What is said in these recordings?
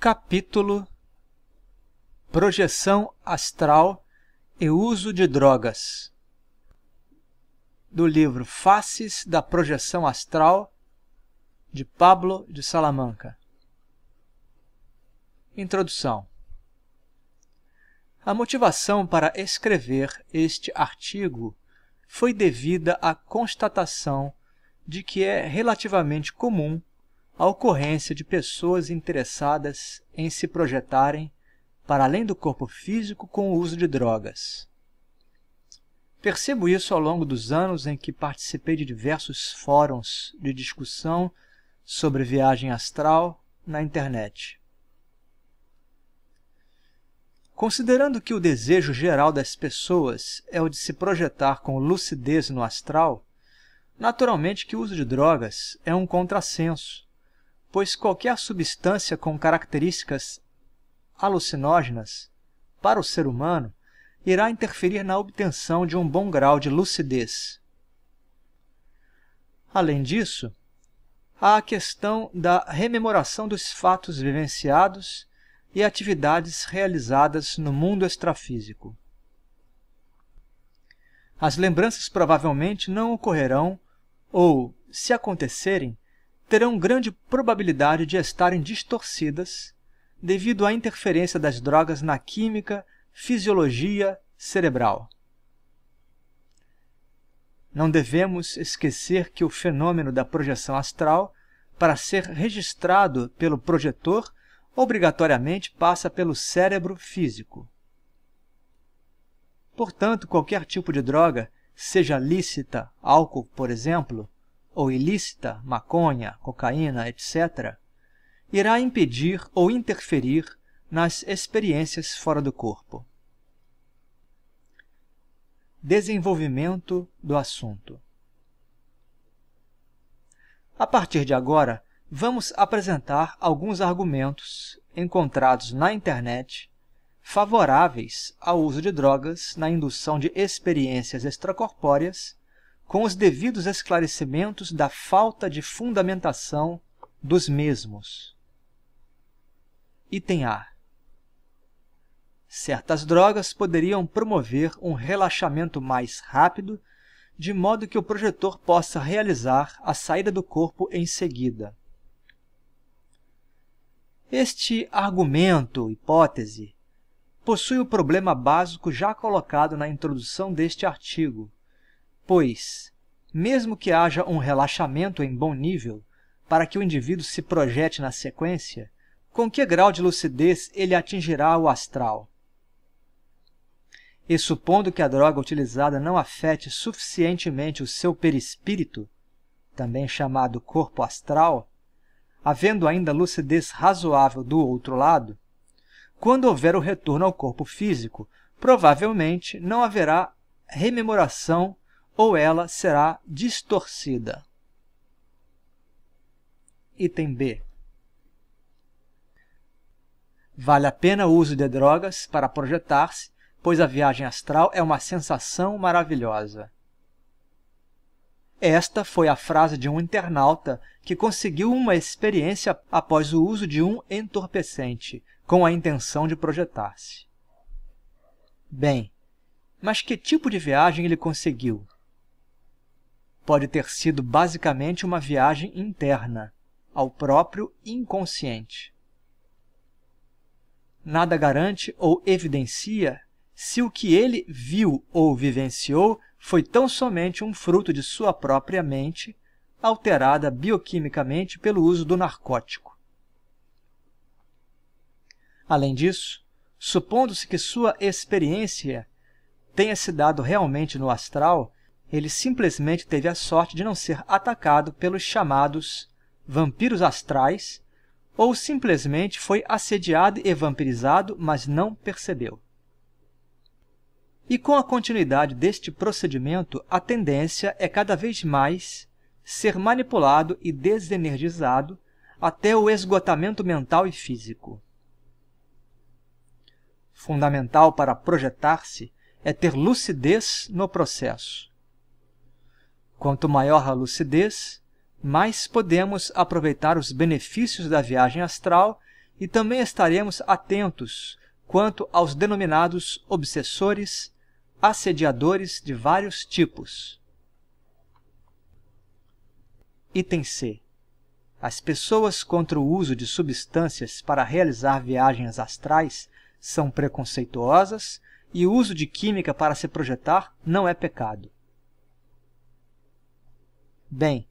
Capítulo Projeção Astral e Uso de Drogas, do livro Faces da Projeção Astral, de Pablo de Salamanca. Introdução. A motivação para escrever este artigo foi devida à constatação de que é relativamente comum a ocorrência de pessoas interessadas em se projetarem para além do corpo físico com o uso de drogas. Percebo isso ao longo dos anos em que participei de diversos fóruns de discussão sobre viagem astral na internet. Considerando que o desejo geral das pessoas é o de se projetar com lucidez no astral, naturalmente que o uso de drogas é um contrassenso, pois qualquer substância com características alucinógenas para o ser humano irá interferir na obtenção de um bom grau de lucidez. Além disso, há a questão da rememoração dos fatos vivenciados e atividades realizadas no mundo extrafísico. As lembranças provavelmente não ocorrerão ou, se acontecerem, terão grande probabilidade de estarem distorcidas devido à interferência das drogas na química, fisiologia cerebral. Não devemos esquecer que o fenômeno da projeção astral, para ser registrado pelo projetor, obrigatoriamente passa pelo cérebro físico. Portanto, qualquer tipo de droga, seja lícita, álcool, por exemplo, ou ilícita, maconha, cocaína, etc., irá impedir ou interferir nas experiências fora do corpo. Desenvolvimento do assunto. A partir de agora, vamos apresentar alguns argumentos encontrados na internet favoráveis ao uso de drogas na indução de experiências extracorpóreas, com os devidos esclarecimentos da falta de fundamentação dos mesmos. Item A. Certas drogas poderiam promover um relaxamento mais rápido, de modo que o projetor possa realizar a saída do corpo em seguida. Este argumento, hipótese, possui o problema básico já colocado na introdução deste artigo, pois, mesmo que haja um relaxamento em bom nível para que o indivíduo se projete na sequência, com que grau de lucidez ele atingirá o astral? E supondo que a droga utilizada não afete suficientemente o seu perispírito, também chamado corpo astral, havendo ainda lucidez razoável do outro lado, quando houver o retorno ao corpo físico, provavelmente não haverá rememoração ou ela será distorcida. Item B. Vale a pena o uso de drogas para projetar-se, pois a viagem astral é uma sensação maravilhosa. Esta foi a frase de um internauta que conseguiu uma experiência após o uso de um entorpecente, com a intenção de projetar-se. Bem, mas que tipo de viagem ele conseguiu? Pode ter sido basicamente uma viagem interna, ao próprio inconsciente. Nada garante ou evidencia se o que ele viu ou vivenciou foi tão somente um fruto de sua própria mente, alterada bioquimicamente pelo uso do narcótico. Além disso, supondo-se que sua experiência tenha se dado realmente no astral, ele simplesmente teve a sorte de não ser atacado pelos chamados vampiros astrais, ou simplesmente foi assediado e vampirizado, mas não percebeu. E com a continuidade deste procedimento, a tendência é cada vez mais ser manipulado e desenergizado até o esgotamento mental e físico. Fundamental para projetar-se é ter lucidez no processo. Quanto maior a lucidez, mais podemos aproveitar os benefícios da viagem astral e também estaremos atentos quanto aos denominados obsessores, assediadores de vários tipos. Item C. As pessoas contra o uso de substâncias para realizar viagens astrais são preconceituosas e o uso de química para se projetar não é pecado. Bem,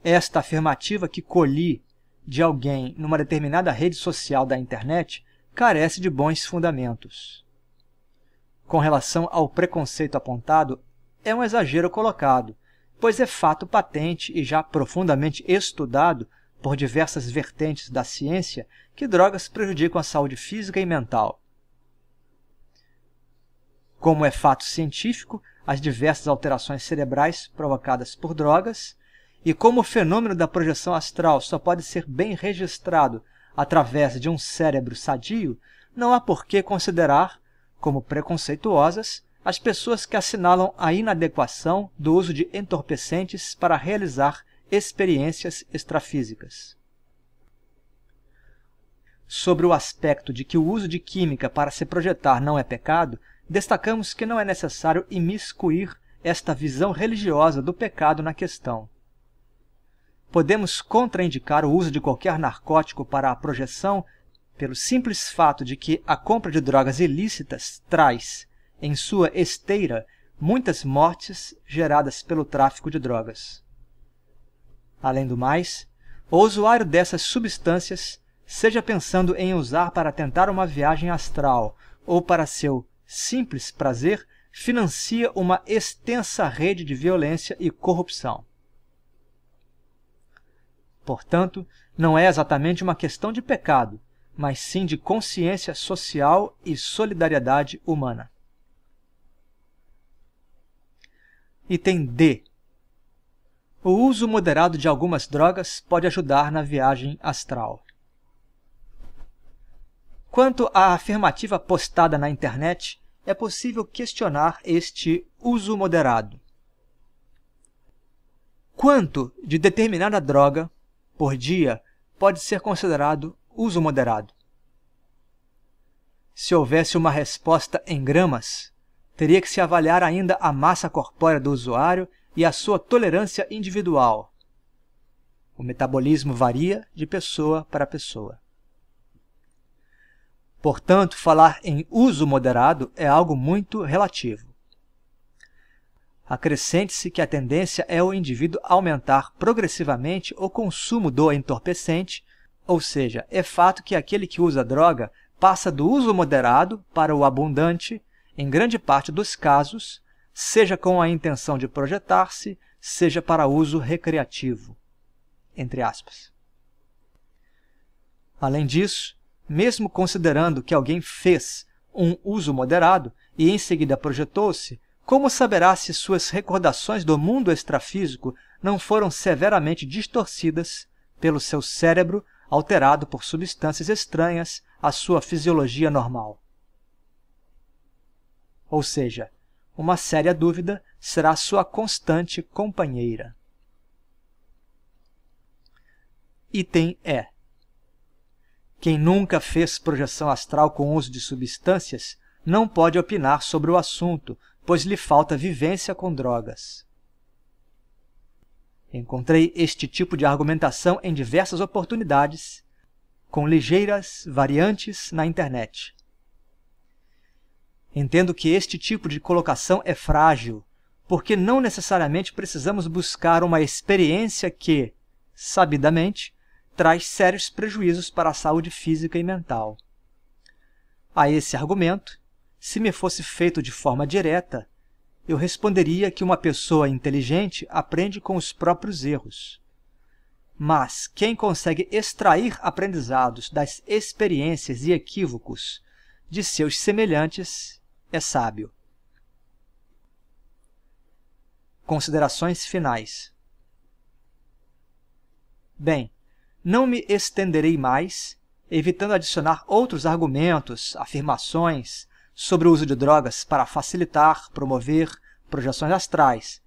esta afirmativa que colhi de alguém numa determinada rede social da internet carece de bons fundamentos. Com relação ao preconceito apontado, é um exagero colocado, pois é fato patente e já profundamente estudado por diversas vertentes da ciência que drogas prejudicam a saúde física e mental. Como é fato científico, as diversas alterações cerebrais provocadas por drogas, e como o fenômeno da projeção astral só pode ser bem registrado através de um cérebro sadio, não há por que considerar como preconceituosas as pessoas que assinalam a inadequação do uso de entorpecentes para realizar experiências extrafísicas. Sobre o aspecto de que o uso de química para se projetar não é pecado, destacamos que não é necessário imiscuir esta visão religiosa do pecado na questão. Podemos contraindicar o uso de qualquer narcótico para a projeção pelo simples fato de que a compra de drogas ilícitas traz, em sua esteira, muitas mortes geradas pelo tráfico de drogas. Além do mais, o usuário dessas substâncias, seja pensando em usar para tentar uma viagem astral ou para seu simples prazer, financia uma extensa rede de violência e corrupção. Portanto, não é exatamente uma questão de pecado, mas sim de consciência social e solidariedade humana. Item D. O uso moderado de algumas drogas pode ajudar na viagem astral. Quanto à afirmativa postada na internet, é possível questionar este uso moderado. Quanto de determinada droga por dia pode ser considerado uso moderado? Se houvesse uma resposta em gramas, teria que se avaliar ainda a massa corpórea do usuário e a sua tolerância individual. O metabolismo varia de pessoa para pessoa. Portanto, falar em uso moderado é algo muito relativo. Acrescente-se que a tendência é o indivíduo aumentar progressivamente o consumo do entorpecente, ou seja, é fato que aquele que usa droga passa do uso moderado para o abundante, em grande parte dos casos, seja com a intenção de projetar-se, seja para uso recreativo, entre aspas. Além disso, mesmo considerando que alguém fez um uso moderado e em seguida projetou-se, como saberá se suas recordações do mundo extrafísico não foram severamente distorcidas pelo seu cérebro alterado por substâncias estranhas à sua fisiologia normal? Ou seja, uma séria dúvida será sua constante companheira. Item E. Quem nunca fez projeção astral com uso de substâncias não pode opinar sobre o assunto, pois lhe falta vivência com drogas. Encontrei este tipo de argumentação em diversas oportunidades, com ligeiras variantes na internet. Entendo que este tipo de colocação é frágil, porque não necessariamente precisamos buscar uma experiência que, sabidamente, traz sérios prejuízos para a saúde física e mental. A esse argumento, se me fosse feito de forma direta, eu responderia que uma pessoa inteligente aprende com os próprios erros. Mas quem consegue extrair aprendizados das experiências e equívocos de seus semelhantes é sábio. Considerações finais. Bem, não me estenderei mais, evitando adicionar outros argumentos, afirmações sobre o uso de drogas para facilitar, promover projeções astrais,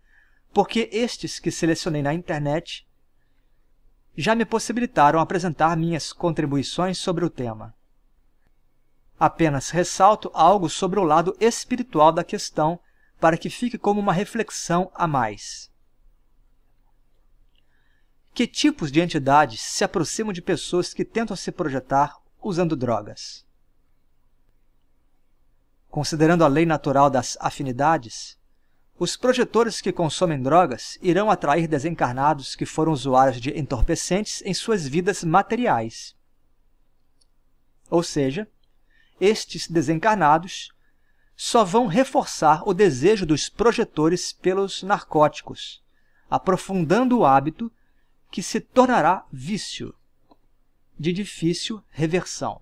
porque estes que selecionei na internet já me possibilitaram apresentar minhas contribuições sobre o tema. Apenas ressalto algo sobre o lado espiritual da questão para que fique como uma reflexão a mais. Que tipos de entidades se aproximam de pessoas que tentam se projetar usando drogas? Considerando a lei natural das afinidades, os projetores que consomem drogas irão atrair desencarnados que foram usuários de entorpecentes em suas vidas materiais. Ou seja, estes desencarnados só vão reforçar o desejo dos projetores pelos narcóticos, aprofundando o hábito que se tornará vício, de difícil reversão.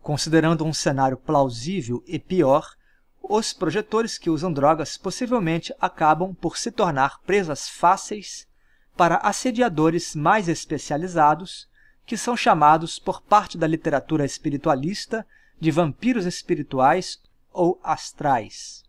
Considerando um cenário plausível e pior, os projetores que usam drogas possivelmente acabam por se tornar presas fáceis para assediadores mais especializados, que são chamados por parte da literatura espiritualista de vampiros espirituais ou astrais.